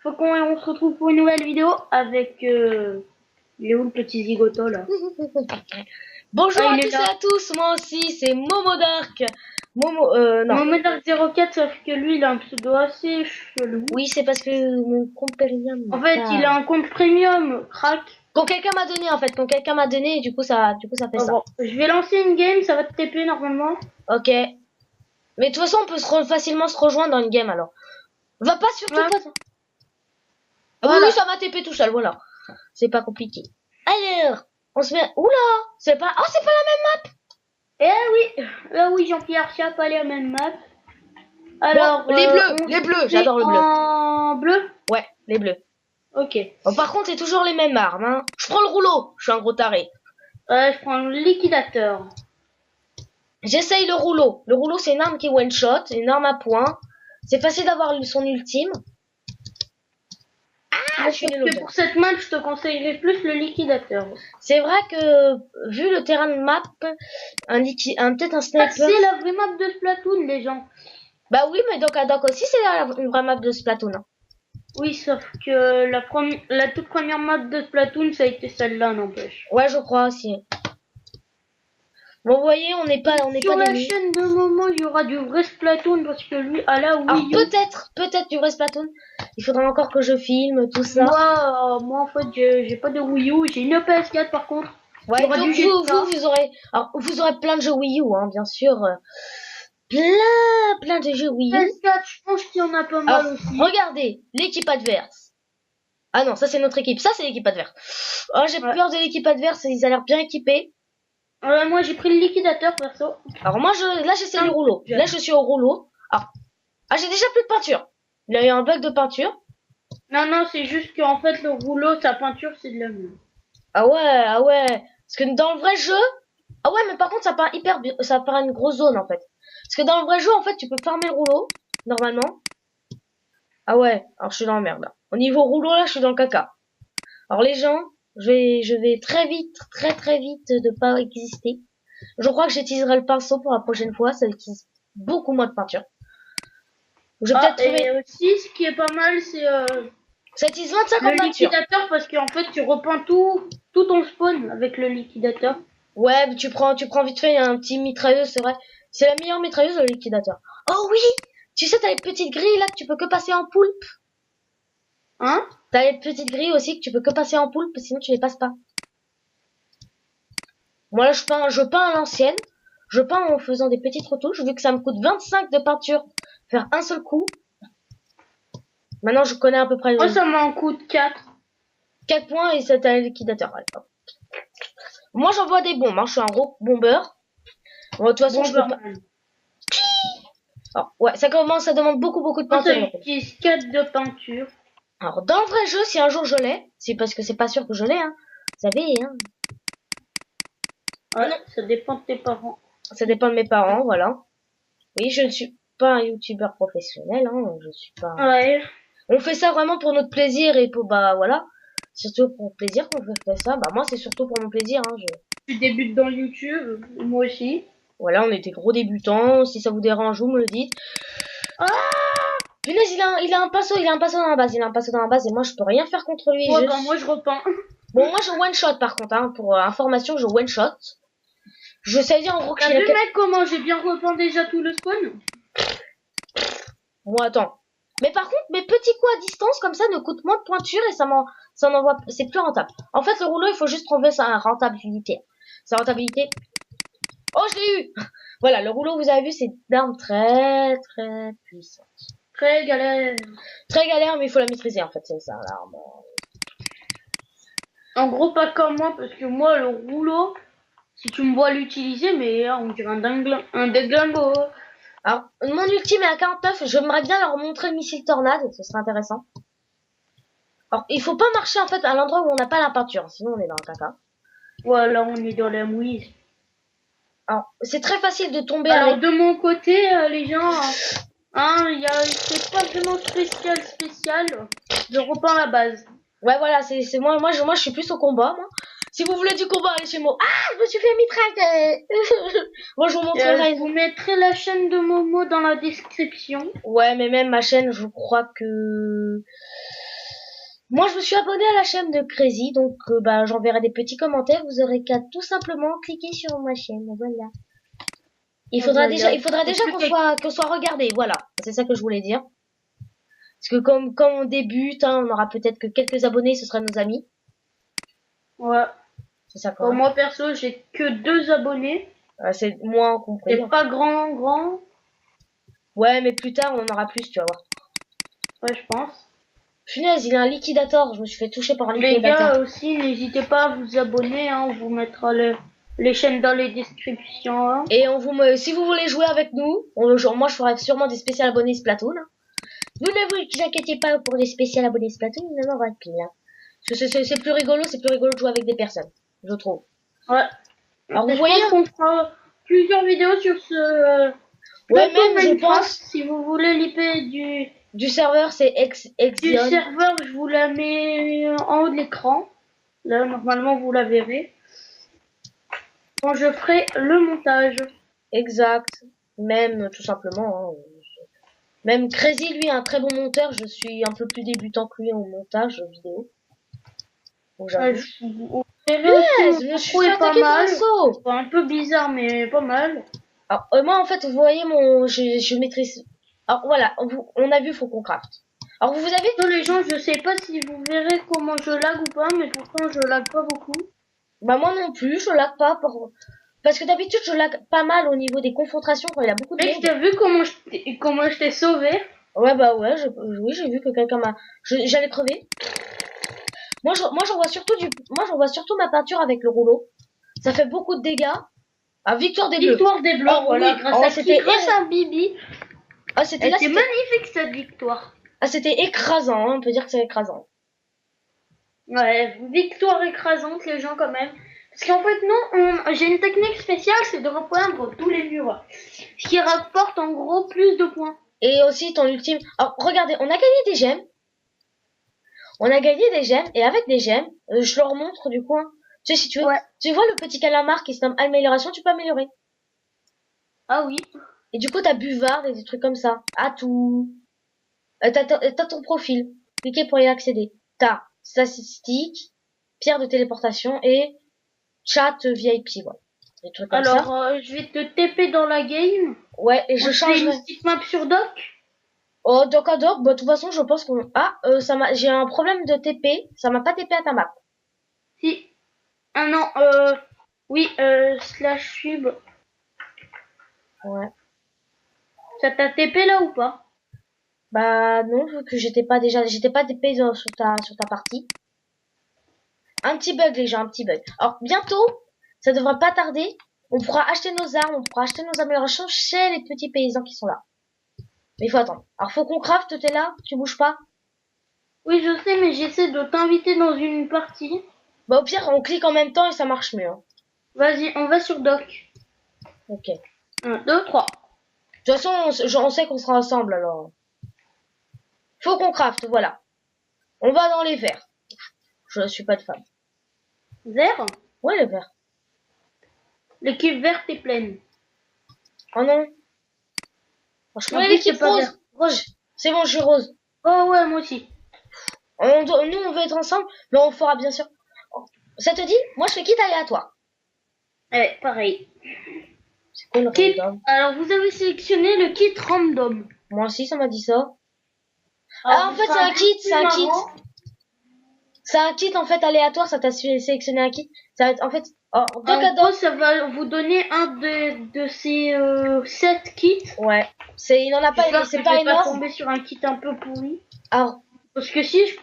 Faut qu'on se retrouve pour une nouvelle vidéo avec il est où le petit zigoto là? Bonjour Ah, à il est tous et là. à tous, moi aussi c'est Momo Dark. Momo, non. Mohamed 04, sauf que lui il a un pseudo assez chelou. Oui, c'est parce que mon compte Premium En n'a fait, il a pas. un compte premium, crack. Quand quelqu'un m'a donné en fait, quand quelqu'un m'a donné, et du coup ça fait Oh, ça. bon, je vais lancer une game, ça va te TP normalement. Ok. Mais de toute façon, on peut facilement se rejoindre dans une game alors. Va pas surtout Ouais, pas. Ah oui, oui, voilà. ça m'a TP tout seul, voilà. C'est pas compliqué. Alors, on se met. Oula, c'est pas. Oh, c'est pas Eh oui, oui Jean-Pierre Chiap, allez à même map. la. Bon, Alors, on les bleus, se fait j'adore le bleu. en bleu. Ouais, les bleus. Ok. Bon, par contre, c'est toujours les mêmes armes. Hein. Je prends le rouleau. Je suis un gros taré. Je prends le liquidateur. J'essaye le rouleau. Le rouleau, c'est une arme qui one shot, une arme à point. C'est facile d'avoir son ultime. Ah, je suis nul au jeu. Pour cette map, je te conseillerais plus le liquidateur. C'est vrai que, vu le terrain de map, peut-être un sniper. C'est la vraie map de Splatoon, les gens. Bah oui, mais donc aussi, c'est une vraie map de Splatoon. Hein. Oui, sauf que la toute première map de Splatoon, ça a été celle-là, n'empêche. Ouais, je crois aussi. Bon, vous voyez, on n'est pas Sur la des chaîne de Momo, il y aura du vrai Splatoon parce que lui, à la Alors Wii U. peut-être du vrai Splatoon. Il faudra encore que je filme tout ça. Moi, en fait, j'ai pas de Wii U, j'ai une PS4 par contre. Ouais, donc vous aurez plein de jeux Wii U, hein, bien sûr. Plein de jeux Wii U. PS4, je pense qu'il y en a pas mal Alors, aussi. regardez, l'équipe adverse. Ah non, ça c'est notre équipe. Ça c'est l'équipe adverse. Oh, j'ai peur de l'équipe adverse. Ils ont l'air bien équipés. Moi, j'ai pris le liquidateur, perso. Alors moi, là j'essaie le rouleau. Là je suis au rouleau. J'ai déjà plus de peinture. Il y a eu un bug de peinture. Non, c'est juste qu'en fait, le rouleau, sa peinture, c'est de la merde. Ah ouais. Parce que dans le vrai jeu, ah ouais, mais par contre ça part ça part une grosse zone en fait. Parce que dans le vrai jeu, en fait, tu peux farmer le rouleau normalement. Ah ouais, alors je suis dans la merde là. Au niveau rouleau là, je suis dans le caca. Alors les gens, je vais très vite de pas exister. Je crois que j'utiliserai le pinceau pour la prochaine fois, ça utilise beaucoup moins de peinture. Je vais peut-être trouver. Et aussi, ce qui est pas mal, c'est Ça utilise 25 le en peinture. liquidateur parce qu'en fait, tu repeins tout ton spawn avec le liquidateur. Ouais, mais tu prends vite fait un petit mitrailleuse, c'est vrai. C'est la meilleure mitrailleuse, le liquidateur. Oh oui! Tu sais, t'as les petites grilles là que tu peux que passer en poulpe. Hein? T'as les petites grilles aussi que tu peux que passer en poulpe, sinon tu les passes pas. Moi là, je peins à l'ancienne. Je peins en faisant des petites retouches, vu que ça me coûte 25 de peinture faire un seul coup. Maintenant, je connais à peu près Moi, ça m'en coûte 4. 4 points et c'est un liquidateur. Moi, j'envoie des bombes, hein. Je suis un gros bombeur. Bon, de toute façon, je peux pas. Alors, ouais, ça demande beaucoup de Moi, ça peinture. utilise 4 de peinture. Alors, dans le vrai jeu, si un jour je l'ai, c'est parce que c'est pas sûr que je l'ai, hein. Vous savez, hein. Ouais, ça dépend de tes parents. Ça dépend de mes parents, voilà. Oui, je ne suis pas un youtubeur professionnel, hein. Je suis pas. Ouais. On fait ça vraiment pour notre plaisir et pour, bah, voilà. Surtout pour le plaisir qu'on fait ça. Bah, moi, c'est surtout pour mon plaisir, hein. Tu débutes dans YouTube, moi aussi. Voilà, on était gros débutants. Si ça vous dérange, vous me le dites. Ah! Punaise, il a un pinceau dans la base. Il a un pinceau dans la base et moi, je peux rien faire contre lui. Ouais, moi, je repeins. Bon, moi, je one shot par contre, hein. Pour information, je one shot. Je sais dire en gros que T'as vu, mec, comment j'ai bien repeint déjà tout le spawn? Bon, attends. Mais par contre, mes petits coups à distance comme ça ne coûtent moins de pointure et ça n'envoie, c'est plus rentable. En fait, le rouleau, il faut juste trouver sa rentabilité. Sa rentabilité. Oh, je l'ai eu! Voilà, le rouleau, vous avez vu, c'est d'armes très puissante. Très galère. Très galère, mais il faut la maîtriser, en fait, c'est ça, l'arme. En gros, pas comme moi, parce que moi, le rouleau, si tu me vois l'utiliser, mais on dirait un déglingo. Alors, mon ultime est à 49, j'aimerais bien leur montrer le missile tornade, ce serait intéressant. Alors, il faut pas marcher, en fait, à l'endroit où on n'a pas la peinture, sinon on est dans le caca. Voilà, on est dans la mouise. Alors, c'est très facile de tomber Alors, avec... de mon côté, les gens, c'est pas vraiment spécial. Je repeins la base. Ouais, voilà, c'est moi je suis plus au combat, moi. Si vous voulez du combat, allez chez moi. Ah, je me suis fait mitrailler. Moi, je vous montrerai. Je vous mettrai la chaîne de Momo dans la description. Ouais, mais même ma chaîne, je crois que... Moi, je me suis abonné à la chaîne de Crazy, donc bah, j'enverrai des petits commentaires. Vous aurez qu'à tout simplement cliquer sur ma chaîne. Voilà. Il faudra déjà qu'on soit regardé. Voilà, c'est ça que je voulais dire. Parce que comme on débute, hein, on aura peut-être que quelques abonnés, ce sera nos amis. Ouais. C'est ça quoi. Moi perso, j'ai que 2 abonnés. C'est moins compris. C'est pas grand. Ouais, mais plus tard, on en aura plus, tu vas voir. Ouais, je pense. Punaise, il a un liquidator. Je me suis fait toucher par un Les liquidator. gars aussi, n'hésitez pas à vous abonner. Hein, on vous mettra les chaînes dans les descriptions. Hein. Et si vous voulez jouer avec nous, moi je ferai sûrement des spéciales abonnés Splatoon. Vous ne vous inquiétez pas pour les spéciales abonnés Splatoon, il en aura plein. Parce que c'est plus rigolo de jouer avec des personnes, je trouve. Ouais. Alors vous Je voyez, pense qu'on fera plusieurs vidéos sur ce. ouais, même je Minecraft. pense Si vous voulez l'IP du serveur, c'est du serveur, je vous la mets en haut de l'écran. Là, normalement, vous la verrez. Quand je ferai le montage. Exact. Même tout simplement. Hein. Même Crazy, lui, est un très bon monteur. Je suis un peu plus débutant que lui en montage vidéo. Donc, Ouais, j'avoue. je me suis fait attaquer par un saut. C'est un peu bizarre, mais pas mal. Alors, moi, en fait, vous voyez je maîtrise. Alors, voilà, on a vu, faut qu'on craft. Alors, vous avez... Les gens, je sais pas si vous verrez comment je lag ou pas, mais pourtant, je lag pas beaucoup. Bah, moi non plus, je lag pas parce que d'habitude, je lag pas mal au niveau des confrontations quand il y a beaucoup de Mec, t'as vu comment je t'ai sauvé? Ouais, bah ouais, oui, j'ai vu que quelqu'un j'allais crever. Moi, j'envoie surtout ma peinture avec le rouleau. Ça fait beaucoup de dégâts. Ah, victoire des Bleus. Victoire des Bleus, voilà, oui. grâce à Bibi. Ah, c'était magnifique cette victoire. Ah, c'était écrasant, hein, on peut dire que c'est écrasant. Ouais, victoire écrasante, les gens, quand même. Parce qu'en fait, non, j'ai une technique spéciale, c'est de repeindre tous les murs. Ce qui rapporte, en gros, plus de points. Et aussi, ton ultime... Alors, regardez, on a gagné des gemmes. Et avec des gemmes, je leur montre, du coup, hein. Tu sais, si tu veux, ouais. Tu vois le petit calamar qui se nomme amélioration, tu peux améliorer. Ah oui. Et du coup, t'as buvard et des trucs comme ça. Ah, tout... T'as ton profil. Cliquez pour y accéder. T'as statistiques, pierre de téléportation et chat VIP. Voilà. Des trucs comme ça. Alors, je vais te TP dans la game. Ouais, et je change. une petite map sur Doc. Oh, Doc à Doc, bah, de toute façon, je pense qu'on... Ah, j'ai un problème de TP. Ça m'a pas TP à ta map. Si. Ah non, oui, /sub. Ouais. Ça t'a TP là ou pas? Bah non, vu que j'étais pas TP sur ta partie. Un petit bug les gens, un petit bug. Alors bientôt, ça devrait pas tarder, on pourra acheter nos armes, on pourra acheter nos améliorations chez les petits paysans qui sont là. Mais il faut attendre. Alors faut qu'on craft, t'es là, tu bouges pas? Oui je sais, mais j'essaie de t'inviter dans une partie. Bah au pire on clique en même temps et ça marche mieux. Hein. Vas-y, on va sur Doc. Ok. 1, 2, 3. De toute façon, on sait qu'on sera ensemble alors. Faut qu'on craft, voilà. On va dans les verts. Je suis pas de femme. Vert? Ouais, les verts. L'équipe verte est pleine. Oh non. Franchement, l'équipe pas rose. Rose. C'est bon, je suis rose. Oh ouais, moi aussi. Nous, on veut être ensemble, mais on fera bien sûr. Ça te dit? Moi, je fais kit aléatoire. Ouais, pareil. C'est quoi le kit... random? Alors, vous avez sélectionné le kit random. Moi aussi, ça m'a dit ça. Alors, en fait, c'est un kit. C'est un kit, en fait, aléatoire. Ça t'a sélectionné un kit. Ça va être, en fait, deux cadeaux. Ça va vous donner un de ces 7 kits. Ouais. Il en a pas, c'est pas énorme. Pas tomber sur un kit un peu pourri. Alors. Parce que si je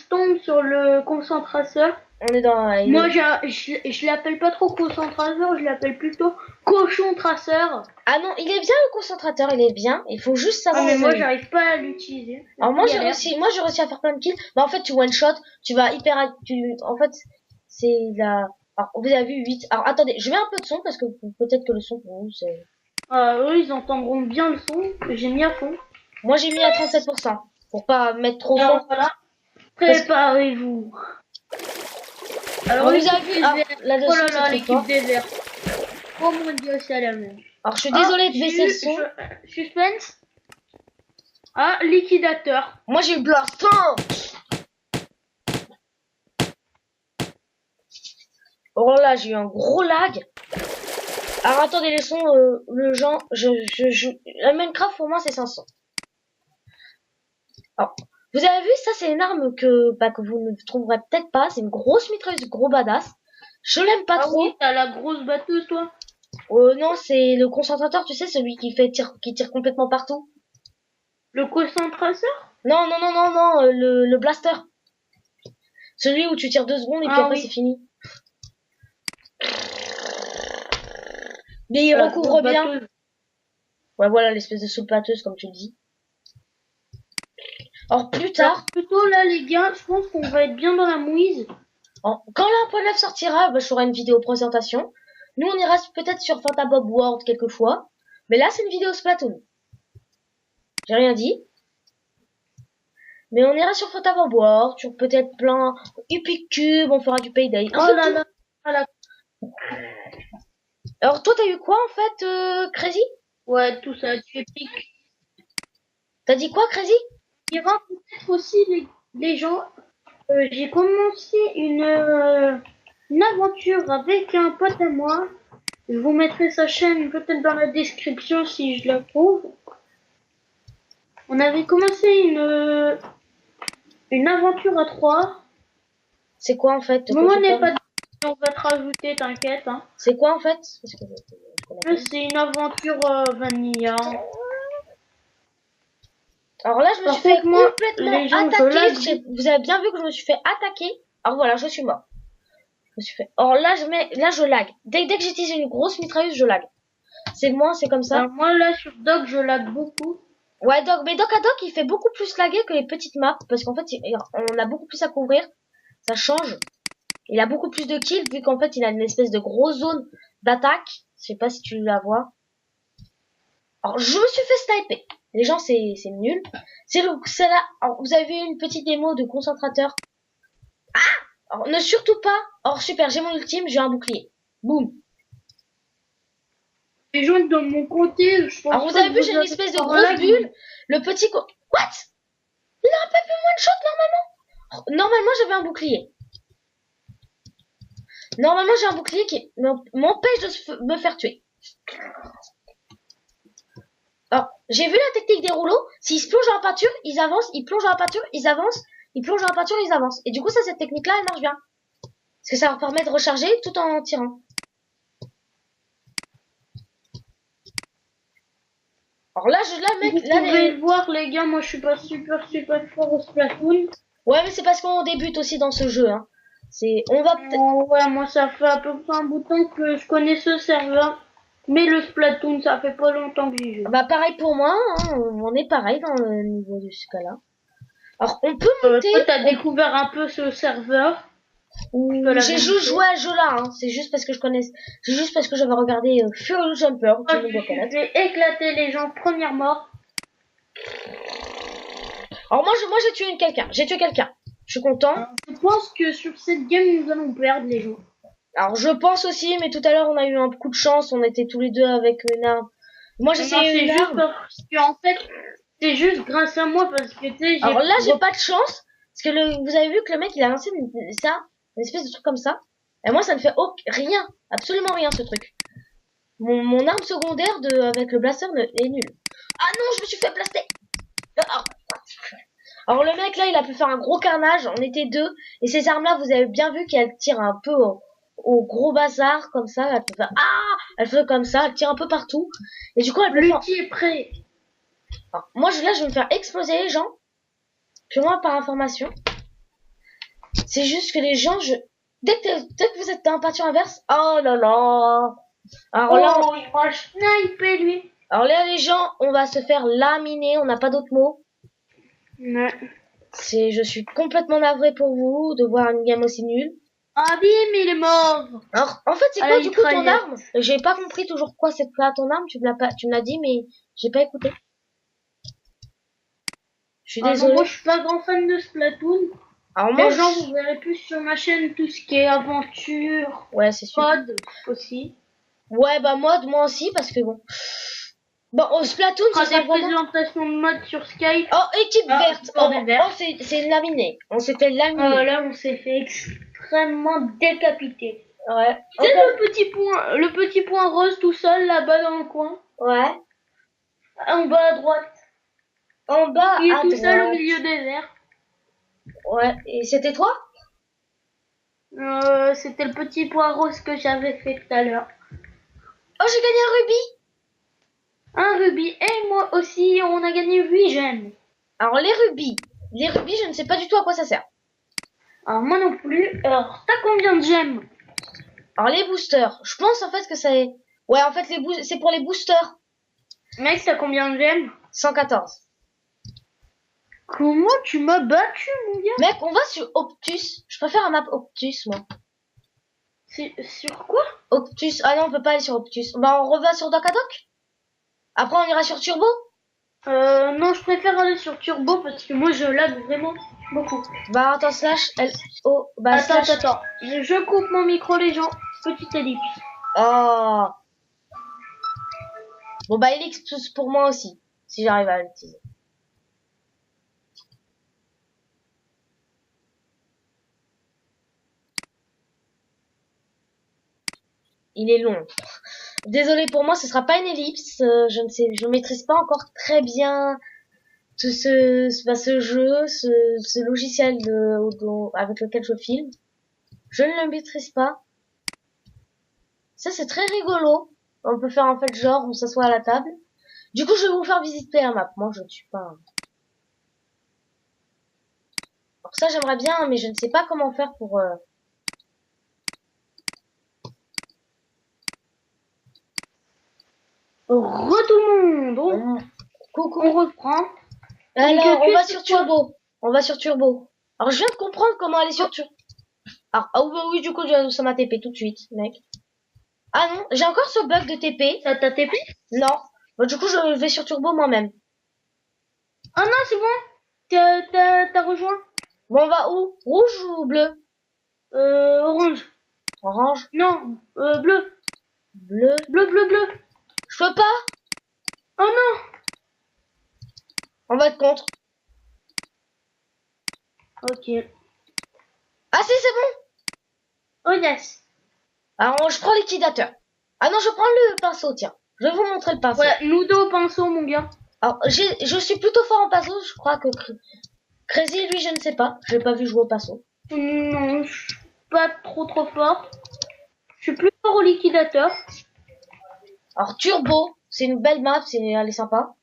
tombe sur le concentrateur, on est dans. Moi, je l'appelle pas trop concentrateur, je l'appelle plutôt cochon traceur. Ah non, il est bien le concentrateur, il est bien. Il faut juste savoir. Ah, mais moi, j'arrive pas à l'utiliser. Alors moi, j'ai réussi à faire plein de kills. Mais en fait, tu one shot, tu vas en fait, c'est la. Alors, vous avez vu 8. Alors, attendez, je mets un peu de son parce que peut-être que le son pour vous, c'est. Eux, ils entendront bien le son. J'ai mis à fond. Moi, j'ai mis à 37%. Pour pas mettre trop fort. Voilà. Préparez-vous. Alors, l'équipe vous avez vu, des ah, Verts. là-dessus, Oh là c'est là, trop l'équipe fort. des Verts. Oh mon dieu, c'est la même. Alors, je suis désolée de baisser le son. Suspense. Ah, liquidateur. Moi, j'ai eu Blast. Oh là, j'ai eu un gros lag. Alors, attendez, les sons, le genre, la Minecraft, pour moi, c'est 500. Alors, vous avez vu, ça, c'est une arme que vous ne trouverez peut-être pas. C'est une grosse mitrailleuse, gros badass. Je l'aime pas Ah trop. oui, t'as la grosse batteuse, toi. Non, c'est le concentrateur, tu sais, celui qui tire complètement partout. Le concentrateur. Non, non, non, non, non, le blaster. Celui où tu tires 2 secondes et puis Ah après oui. c'est fini. Mais il La recouvre grosse bien. batteuse. Ouais, voilà, l'espèce de soupe pâteuse, comme tu le dis. Alors, plus tard, Alors, plutôt là, les gars, je pense qu'on va être bien dans la mouise. quand la 1.9 sortira, bah, je ferai une vidéo présentation. Nous, on ira peut-être sur Fantabob World quelquefois. Mais là, c'est une vidéo Splatoon. J'ai rien dit. Mais on ira sur Fantabob World, sur peut-être plein Epic Cube, on fera du Payday. Un Oh peu là tout. là. Voilà. Alors, toi, t'as eu quoi, en fait, Crazy? Ouais, tout ça, tu es pique. T'as dit quoi, Crazy? Il y aura peut-être aussi les gens. J'ai commencé une aventure avec un pote à moi. Je vous mettrai sa chaîne peut-être dans la description si je la trouve. On avait commencé une aventure à 3. C'est quoi, en fait? Mais on n'est pas on va te rajouter, t'inquiète. Hein. C'est quoi, en fait? Parce que je connais pas. C'est une aventure vanilla. Alors là, je me suis fait Parfaitement, complètement les gens, attaquer. Vous avez bien vu que je me suis fait attaquer. Alors voilà, je suis mort. Je me suis fait. Alors là, je lag. Dès que j'utilise une grosse mitrailleuse, je lag. C'est moi, c'est comme ça. Alors moi là sur Doc, je lag beaucoup. Ouais, Doc. Mais Doc à Doc, il fait beaucoup plus laguer que les petites maps. Parce qu'en fait, on a beaucoup plus à couvrir. Ça change. Il a beaucoup plus de kills, vu qu'en fait, il a une espèce de grosse zone d'attaque. Je sais pas si tu la vois. Alors, je me suis fait sniper. Les gens, c'est nul. C'est là. Alors, vous avez vu une petite démo de concentrateur. Ah! Alors, ne surtout pas. Or, super, j'ai mon ultime, j'ai un bouclier. Boum. Les gens dans mon côté, je pense. Alors, vous avez vu, j'ai une espèce de grosse bulle. Le petit What? Il a un peu plus moins de shot, normalement. Normalement, j'avais un bouclier. Normalement, j'ai un bouclier qui m'empêche de me faire tuer. Alors, j'ai vu la technique des rouleaux. S'ils se plongent dans la peinture, ils avancent. Ils plongent dans la peinture, ils avancent. Ils plongent dans la peinture, ils avancent. Et du coup, cette technique-là, elle marche bien. Parce que ça leur permet de recharger tout en tirant. Alors là, Vous pouvez voir, les gars, moi je suis pas super fort au Splatoon. Ouais, mais c'est parce qu'on débute aussi dans ce jeu. Hein. On va ouais, moi ça fait à peu près un bout de temps que je connais ce serveur. Mais le Splatoon, ça fait pas longtemps que j'y joue. Bah pareil pour moi, hein, on est pareil dans le niveau de ce cas-là. Alors on peut monter. Toi, t'as découvert un peu ce serveur. J'ai juste joué à ce jeu-là. Hein. C'est juste parce que c'est juste parce que j'avais regardé Fury Jumper. J'ai éclaté les gens première mort. Alors moi j'ai tué quelqu'un. J'ai tué quelqu'un. Je suis content. Alors, je pense que sur cette game nous allons perdre les gens. Alors je pense aussi, mais tout à l'heure on a eu un coup de chance. On était tous les deux avec une arme. Moi j'essayais une arme. Parce que en fait, c'est juste grâce à moi parce que tu sais. Alors là j'ai pas de chance parce que vous avez vu que le mec il a lancé une espèce de truc comme ça. Et moi ça ne fait rien, absolument rien ce truc. Mon arme secondaire avec le blaster est nulle. Ah non, je me suis fait blaster. Alors le mec là il a pu faire un gros carnage. On était deux et ces armes là vous avez bien vu qu'elles tirent un peu au gros bazar comme ça. Elle peut faire elle fait comme ça, elle tire un peu partout. Et du coup elle peut faire... est prêt. Alors, moi là je vais me faire exploser les gens. Puis moi par information. C'est juste que les gens dès que vous êtes dans la peinture inverse, oh là là. Alors là, il va sniper lui. Alors là les gens, on va se faire laminer, on n'a pas d'autre mot. Ouais. Je suis complètement navré pour vous de voir une game aussi nulle. Ah bim, il est mort. Alors en fait c'est quoi du coup ton arme? J'ai pas compris toujours quoi c'est quoi ton arme, tu me l'as dit mais j'ai pas écouté. Je suis désolée. Non, moi je suis pas grand fan de Splatoon. Alors moi, Les gens, vous verrez plus sur ma chaîne tout ce qui est aventure, ouais, c'est sûr. mode aussi. Ouais, bah mode, moi aussi, parce que bon. Bon, au Splatoon, On ce fera sera des vraiment... présentations de mode sur Skype. Oh, équipe Ah, verte. encore Oh, des verts. oh c'est laminé. On s'est fait laminer. Là, on s'est fait extrêmement décapiter. Ouais. C'est Encore... le petit point rose tout seul là-bas dans le coin, Ouais. en bas à droite. En bas, Il est à tout seul au droite. milieu des verts. Ouais. Et c'était toi? C'était le petit point rose que j'avais fait tout à l'heure. Oh, j'ai gagné un rubis. Un rubis et moi aussi, on a gagné 8 gemmes. Alors, les rubis, je ne sais pas du tout à quoi ça sert. Alors moi non plus. Alors, t'as combien de gemmes? Alors, les boosters, je pense en fait que ça est... Ouais, en fait, c'est pour les boosters. Mec, t'as combien de gemmes? 114. Comment tu m'as battu, mon gars? Mec, on va sur Optus. Je préfère un map Optus, moi. Sur quoi? Optus. Ah non, on peut pas aller sur Optus. Bah, on revient sur Doc à Doc. Après, on ira sur Turbo. Non, je préfère aller sur Turbo parce que moi je lag vraiment beaucoup. Bah, attends, slash L-O... Bah, Attends, slash... attends. Je coupe mon micro, les gens. Petite ellipse. Oh. Bon, bah, Elix tous pour moi aussi. Si j'arrive à l'utiliser. Il est long. Désolé pour moi, ce sera pas une ellipse. Je ne sais, je maîtrise pas encore très bien tout ce jeu, ce logiciel avec lequel je filme. Je ne le maîtrise pas. Ça, c'est très rigolo. On peut faire en fait genre, on s'assoit à la table. Du coup, je vais vous faire visiter la map. Moi, je ne suis pas... Alors ça, j'aimerais bien, mais je ne sais pas comment faire pour... Tout le monde. Coucou. On reprend. Alors, on va c'est sur quoi? Turbo. On va sur Turbo. Alors, je viens de comprendre comment aller sur Turbo. Alors, ah oui, du coup, ça m'a TP tout de suite, mec. Ah non, j'ai encore ce bug de TP. Ça t'a TP? Non. Bon, du coup, je vais sur Turbo moi-même. Ah non, c'est bon. T'as rejoint? Bon, on va où? Rouge ou bleu? Orange. Orange. Non, bleu. Bleu. Bleu. Je peux pas? Oh non. On va être contre. Ok. Ah si, c'est bon. Oh yes. Alors, je prends le liquidateur. Ah non, je prends le pinceau, tiens. Je vais vous montrer le pinceau. Ouais, nous deux au pinceau, mon gars. Alors, je suis plutôt fort en pinceau, je crois que Crazy, lui, je ne sais pas. Je l'ai pas vu jouer au pinceau. Non, je suis pas trop fort. Je suis plus fort au liquidateur. Alors, Turbo, c'est une belle map, elle est sympa.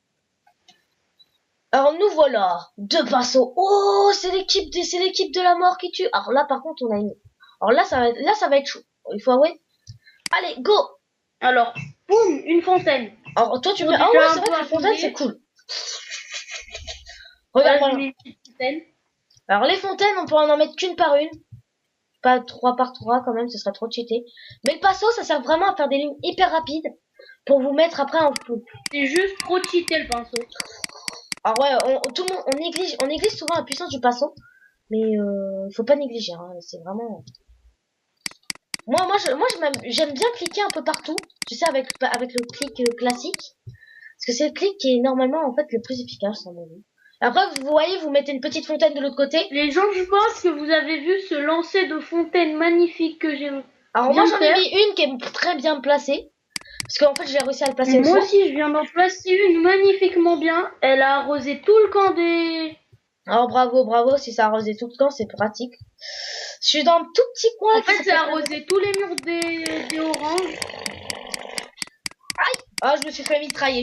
Alors, nous voilà. Deux pinceaux. Oh, c'est l'équipe de la mort qui tue. Alors là, par contre, on a une... Alors là, ça va être chaud. Il faut avouer. Allez, go! Alors, boum, une fontaine. Alors, toi, tu Faut mets... Ah déjà ouais, un c'est peu vrai que la fontaine, appuyer. c'est cool. Regarde, Voilà, je mets une petite fontaine. alors, les fontaines, on pourra en mettre qu'une par une. Pas 3 par 3 quand même, ce serait trop cheaté. Mais le pinceau, ça sert vraiment à faire des lignes hyper rapides pour vous mettre après en flou. C'est juste trop cheaté le pinceau. Alors ouais, tout le monde, on néglige souvent la puissance du pinceau, mais il faut pas négliger. Hein, c'est vraiment. Moi, j'aime bien cliquer un peu partout. Tu sais, avec le clic classique, parce que c'est le clic qui est normalement en fait le plus efficace, à mon avis. Après, vous voyez, vous mettez une petite fontaine de l'autre côté. Les gens, je pense que vous avez vu ce lancer de fontaine magnifique que j'ai. Alors Bien moi, j'en ai faire. mis une qui est très bien placée, parce qu'en fait, j'ai réussi à le placer Moi aussi. aussi, je viens d'en placer une magnifiquement bien. Elle a arrosé tout le camp des... Alors bravo, si ça arrosé tout le temps, c'est pratique. Je suis dans un tout petit coin. En fait, ça a arrosé tous les murs des oranges. Ah, je me suis fait mitrailler.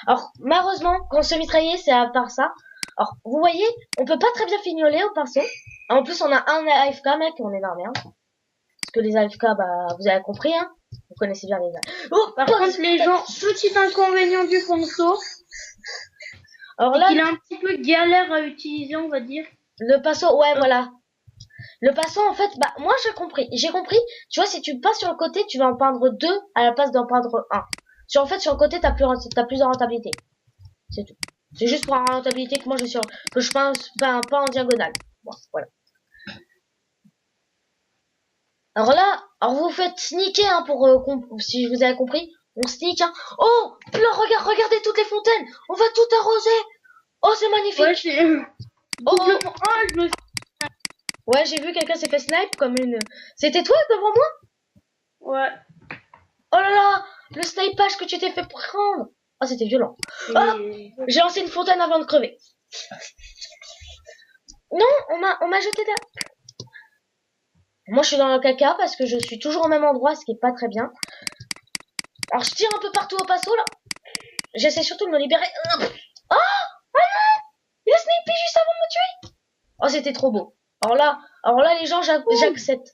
Alors, malheureusement, quand on se mitrailler, c'est à part ça. Alors, vous voyez, on peut pas très bien fignoler au pinceau. En plus, on a un AFK, mec, on est dans la merde. Parce que les AFK, bah, vous avez compris, hein. Vous connaissez bien les AFK. Oh, Par contre, les gens, petit inconvénient du pinceau, alors c'est là, qu'il a un petit peu galère à utiliser, on va dire. le pinceau, ouais, voilà. Le pinceau, en fait, bah, moi, j'ai compris. Tu vois, si tu passes sur le côté, tu vas en peindre 2 à la place d'en peindre 1. En fait, sur le côté, t'as plus de rentabilité. C'est tout. C'est juste pour la rentabilité que moi je suis que je pense pas en diagonale. Bon, voilà. Alors là, alors vous faites sneaker hein, pour si je vous avez compris, on sneak hein. Oh, là regardez toutes les fontaines. On va tout arroser. Oh, c'est magnifique. Ouais, c'est... Oh, je me... ouais, j'ai vu quelqu'un s'est fait snipe comme une. C'était toi devant moi? Ouais. Oh là là, le snipage que tu t'es fait prendre. Oh, c'était violent. Ah, j'ai lancé une fontaine avant de crever. Non, on m'a jeté là. Moi, je suis dans le caca parce que je suis toujours au même endroit, ce qui est pas très bien. Alors, je tire un peu partout au passo, là. J'essaie surtout de me libérer. Oh, oh non, il a snipé juste avant de me tuer. Oh, c'était trop beau. Alors là, les gens, j'accepte.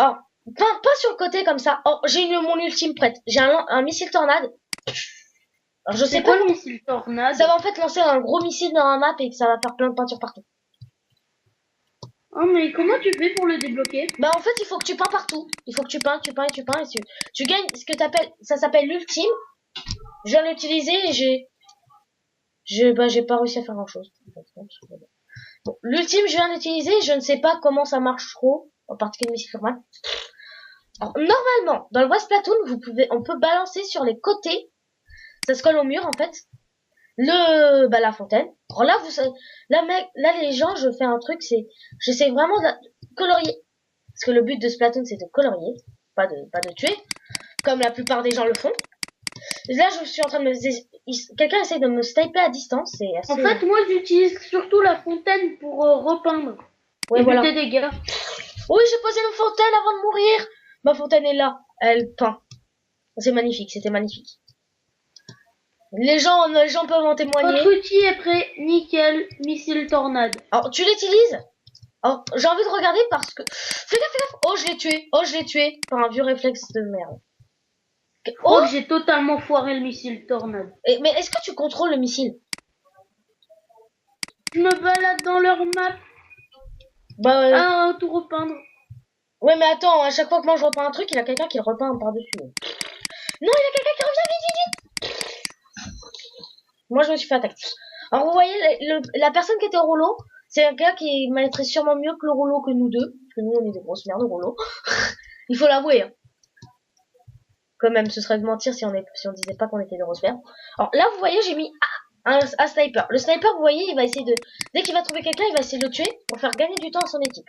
Oh, pas sur le côté comme ça. Oh, j'ai mon ultime prête. J'ai un missile tornade. Alors, je sais quoi pas. le missile tornade? Ça va en fait lancer un gros missile dans la map et que ça va faire plein de peinture partout. Oh, mais comment tu fais pour le débloquer? Bah, en fait, il faut que tu peins partout. Il faut que tu peins et tu gagnes ce que ça s'appelle l'ultime. Je viens l'utiliser et j'ai pas réussi à faire grand chose. Bon, l'ultime, je viens d'utiliser, je ne sais pas comment ça marche trop, en particulier le missile tornade. Alors, normalement, dans le West Platoon, on peut balancer sur les côtés. Ça se colle au mur, en fait. La fontaine. Alors là, les gens, je fais un truc, j'essaie vraiment de colorier. Parce que le but de Splatoon, c'est de colorier, pas de tuer. Comme la plupart des gens le font. Là, je suis en train de quelqu'un essaie de me sniper à distance, c'est assez... En fait, moi, j'utilise surtout la fontaine pour repeindre. Ouais, éviter voilà. des dégâts. Oui, j'ai posé une fontaine avant de mourir. Ma fontaine est là. Elle peint. C'est magnifique, c'était magnifique. Les gens peuvent en témoigner. Votre outil est prêt, nickel, missile tornade. Alors, tu l'utilises? Alors, j'ai envie de regarder parce que... Fais gaffe. Oh, je l'ai tué par un vieux réflexe de merde. Je crois que j'ai totalement foiré le missile tornade. Mais est-ce que tu contrôles le missile? Je me balade dans leur map. Bah, tout repeindre. Ouais, mais attends, à chaque fois que moi je repeins un truc, il y a quelqu'un qui le repeint par-dessus. Non, il y a quelqu'un qui revient, vite. Moi, je me suis fait attaquer. Alors, vous voyez, la personne qui était au rouleau, c'est un gars qui maîtrise sûrement mieux que le rouleau que nous deux. Parce que nous, on est des grosses merdes au rouleau. Il faut l'avouer. Hein. Quand même, ce serait de mentir si on disait pas qu'on était des grosses merdes. Alors là, vous voyez, j'ai mis un sniper. Le sniper, vous voyez, il va essayer de... Dès qu'il va trouver quelqu'un, il va essayer de le tuer pour faire gagner du temps à son équipe.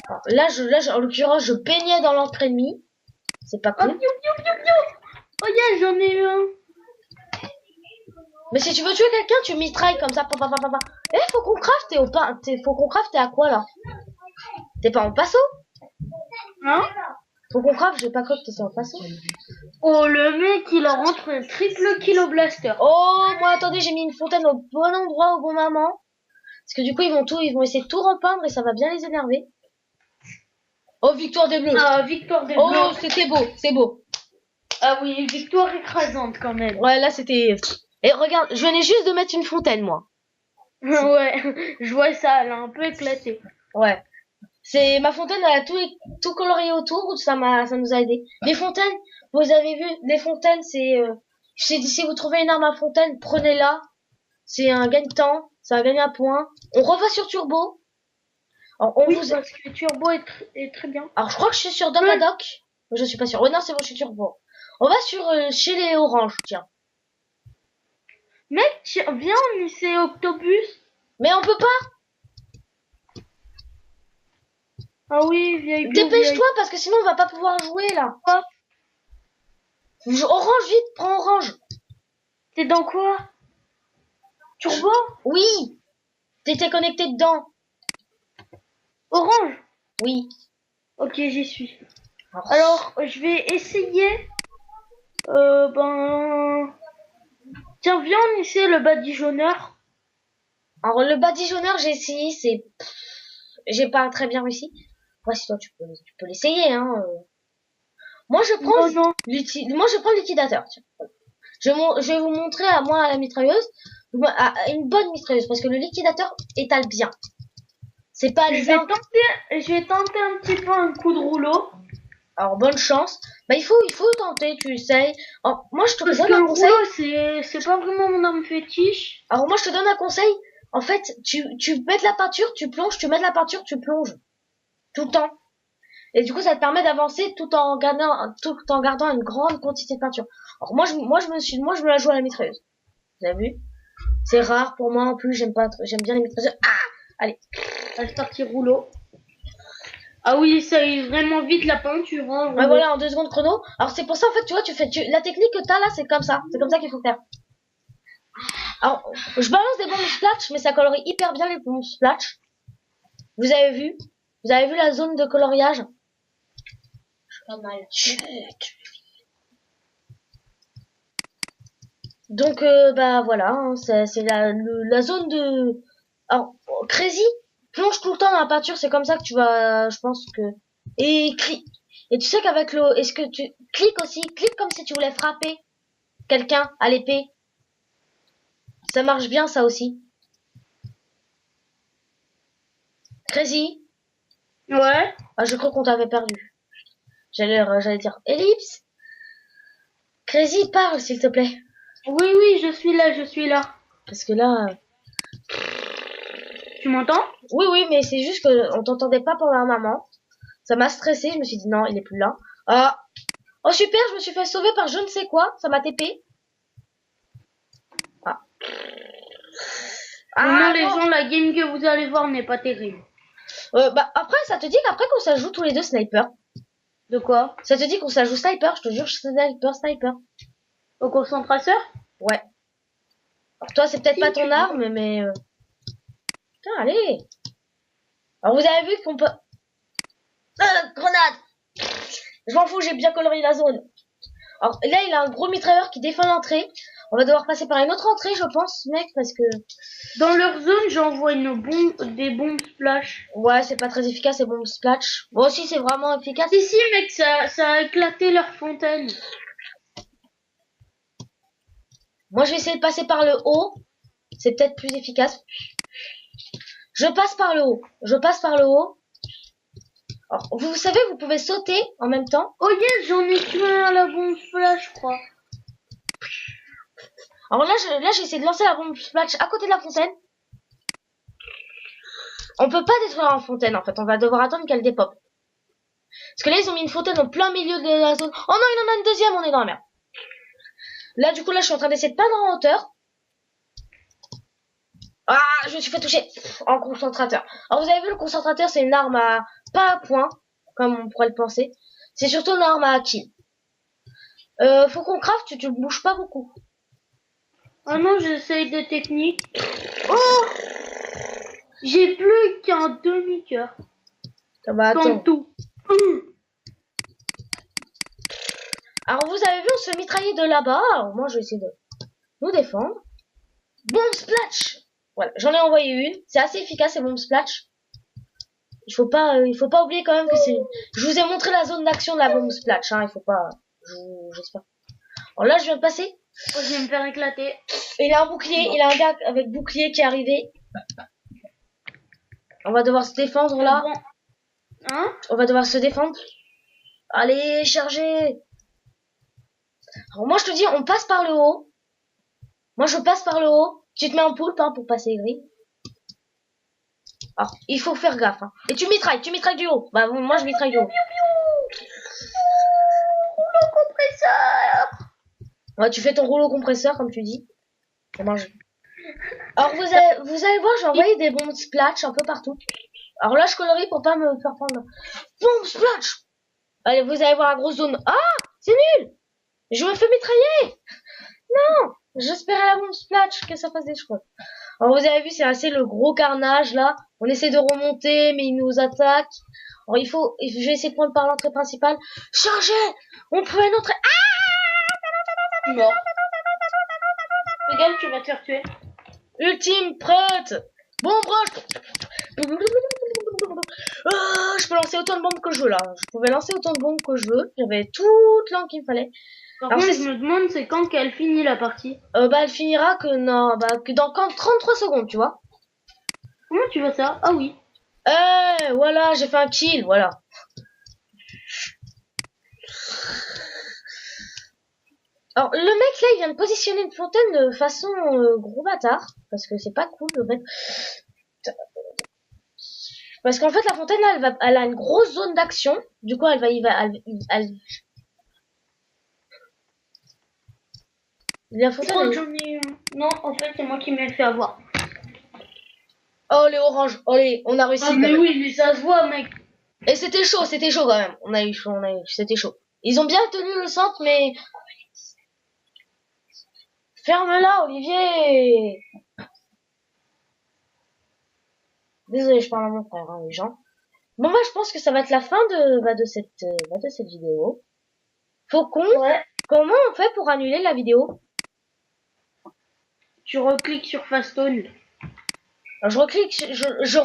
Alors, là, en l'occurrence, je baignais dans l'encre ennemie. C'est pas cool. Oh yeah, j'en ai eu un. Mais si tu veux tuer quelqu'un, tu mitrailles comme ça. Eh, faut qu'on crafte, faut qu'on crafte, t'es à quoi là? T'es pas en passo? Hein? Faut qu'on crafte, j'ai pas cru que t'étais en passo. Oh, le mec, il en rentre un triple kilo blaster. Oh, moi, attendez, j'ai mis une fontaine au bon endroit, au bon moment. Parce que du coup, ils vont essayer de tout repeindre et ça va bien les énerver. Oh, victoire des bleus. Ah, victoire des bleus. Oh, c'était beau, c'est beau. Ah oui, victoire écrasante quand même. Ouais, là, c'était... Et regarde, je venais juste de mettre une fontaine, moi. Ouais, je vois ça, elle a un peu éclaté. Ouais. C'est ma fontaine, elle a tout colorié autour, ça nous a aidé. Les fontaines, vous avez vu, les fontaines, si vous trouvez une arme à fontaine, prenez-la. C'est un gain de temps, ça va gagner un point. On reva sur Turbo. Alors, parce que Turbo est très bien. Alors, je crois que je suis sur Doc à Doc. Je suis pas sûr. Ouais, non, c'est bon, je suis Turbo. On va chez les oranges, tiens. Mec, viens, on essaie Octopus. Mais on peut pas. Ah oui, vieille. Dépêche-toi parce que sinon on va pas pouvoir jouer là. Quoi? Orange, vite, prends orange. T'es dans quoi? Turbo? Oui. T'étais connecté dedans. Orange? Oui. Ok, j'y suis. Alors, je vais essayer. Tiens, viens, on essaie le badigeonneur. Alors, le badigeonneur, j'ai essayé, j'ai pas très bien réussi. Ouais, si toi, tu peux l'essayer, hein. Moi, je prends le liquidateur. Je vais vous montrer à la mitrailleuse. Une bonne mitrailleuse, parce que le liquidateur étale bien. C'est pas les je vais tenter un petit peu un coup de rouleau. Alors, bonne chance. Bah, il faut tenter, tu essayes. Alors, moi, je te Parce donne que un le conseil. rouleau, c'est pas vraiment mon arme fétiche. Alors, moi, je te donne un conseil. En fait, tu mets de la peinture, tu plonges, tu mets de la peinture, tu plonges. Tout le temps. Et du coup, ça te permet d'avancer tout en gardant une grande quantité de peinture. Alors, moi, je me la joue à la mitrailleuse. Vous avez vu? C'est rare pour moi, en plus, j'aime bien les mitrailleuses. Ah! Allez. C'est parti rouleau. Ah oui, ça y est vraiment vite la peinture, hein, Ouais, rouleau. voilà, en 2 secondes chrono. Alors, c'est pour ça, en fait, tu vois, la technique que t'as là, c'est comme ça. C'est comme ça qu'il faut faire. Alors, je balance des bombes splash, mais ça colorie hyper bien les bombes splash. Vous avez vu? Vous avez vu la zone de coloriage? Pas mal. Chut. Donc, bah voilà, hein, c'est la zone de... Alors, Crazy, plonge tout le temps dans la peinture, c'est comme ça que tu vas, je pense que... Et tu sais qu'avec le... Est-ce que tu... clique comme si tu voulais frapper quelqu'un à l'épée. Ça marche bien, ça aussi. Crazy? Ouais. Ah, je crois qu'on t'avait perdu. J'allais dire Ellipse. Crazy, parle, s'il te plaît. Oui, oui, je suis là, je suis là. Parce que là... Tu m'entends? Oui, mais c'est juste que on t'entendait pas pendant un moment. Ça m'a stressé, je me suis dit non, il est plus là. Ah, oh super, je me suis fait sauver par je ne sais quoi, ça m'a TP. Ah. Vraiment, Ah les non. gens, la game que vous allez voir n'est pas terrible. Bah après, ça te dit qu'après qu'on s'ajoute tous les deux sniper. De quoi? Ça te dit qu'on s'ajoute sniper, je te jure, sniper. Au concentrateur? Ouais. Alors toi, c'est peut-être Si, pas tu ton veux. arme, mais... Putain, allez. Alors vous avez vu qu'on peut... Grenade. Je m'en fous, j'ai bien colorié la zone. Alors là, il a un gros mitrailleur qui défend l'entrée. On va devoir passer par une autre entrée, je pense, mec, parce que... Dans leur zone, j'envoie des bombes splash. Ouais, c'est pas très efficace, c'est bon splash. Bon, aussi, c'est vraiment efficace. Si, si, mec, ça a éclaté leur fontaine. Moi, je vais essayer de passer par le haut. C'est peut-être plus efficace. Je passe par le haut. Alors, vous savez, vous pouvez sauter en même temps. Oh yes, j'en ai tué un à la bombe splash, je crois. Alors là, j'ai essayé de lancer la bombe splash à côté de la fontaine. On peut pas détruire la fontaine, en fait. On va devoir attendre qu'elle dépop. Parce que là, ils ont mis une fontaine au plein milieu de la zone. Oh non, il en a une deuxième, on est dans la merde. Là, du coup, là, je suis en train d'essayer de peindre en hauteur. Ah, je me suis fait toucher en concentrateur. Alors, vous avez vu, le concentrateur, c'est une arme à... pas à point, comme on pourrait le penser. C'est surtout une arme à kill. Faut qu'on craft, tu bouges pas beaucoup. Ah non, j'essaye des techniques. Oh! J'ai plus qu'un demi-cœur. Ça va, Dans attends. tout. Alors, vous avez vu, on se mitraillait de là-bas. Alors, moi, je vais essayer de nous défendre. Bombe splash! Voilà, j'en ai envoyé une. C'est assez efficace, ces bombes splash. Il faut pas oublier quand même que c'est... Je vous ai montré la zone d'action de la bombe splash, hein. Il faut pas... J'espère. Alors là, je viens de passer. Oh, je vais me faire éclater. Il a un bouclier, il a un gars avec bouclier qui est arrivé. On va devoir se défendre là. Bon. Hein? On va devoir se défendre. Allez, chargez. Alors moi, je te dis, on passe par le haut. Moi, je passe par le haut. Tu te mets en poulpe hein, pour passer gris. Alors, il faut faire gaffe. Hein. Et tu mitrailles du haut. Bah, moi, je mitraille du haut. Rouleau compresseur. Ouais, tu fais ton rouleau compresseur, comme tu dis. Alors, vous allez voir, j'ai envoyé des bombes splash un peu partout. Alors là, je colorie pour pas me faire prendre. Bombe splash. Allez, vous allez voir la grosse zone. Ah, c'est nul. Je me fais mitrailler. Non, j'espérais la bombe splash que ça fasse des choses. Alors, vous avez vu, c'est assez le gros carnage, là. On essaie de remonter, mais ils nous attaquent. Alors, je vais essayer de prendre par l'entrée principale. Chargez. On peut une entrée. Ah! Mort. Regarde, tu vas te faire tuer. Ultime, prête. Bombe roche. Je peux lancer autant de bombes que je veux, là. Je pouvais lancer autant de bombes que je veux. J'avais toute l'encre qu'il me fallait. Par Alors, contre, je me demande c'est quand qu'elle finit la partie. Bah, elle finira que dans 33 secondes, tu vois. Comment tu vois ça? Ah oui. Voilà, j'ai fait un kill, voilà. Alors, le mec, là, il vient de positionner une fontaine de façon gros bâtard. Parce que c'est pas cool, en fait. Parce qu'en fait, la fontaine, elle a une grosse zone d'action. Du coup, la Je fontaine, crois que j'en ai un. Non, en fait, c'est moi qui m'ai fait avoir. Oh, les oranges. Oh, on a réussi. Ah, mais oui, mais ça se voit, mec. Et c'était chaud quand même. C'était chaud. Ils ont bien tenu le centre, mais... Ferme-la, Olivier! Désolé, je parle à mon frère, hein, les gens. Bon, bah, je pense que ça va être la fin de cette vidéo. Faucon, Ouais. comment on fait pour annuler la vidéo? Tu recliques sur Fastone. Alors, je reclique, je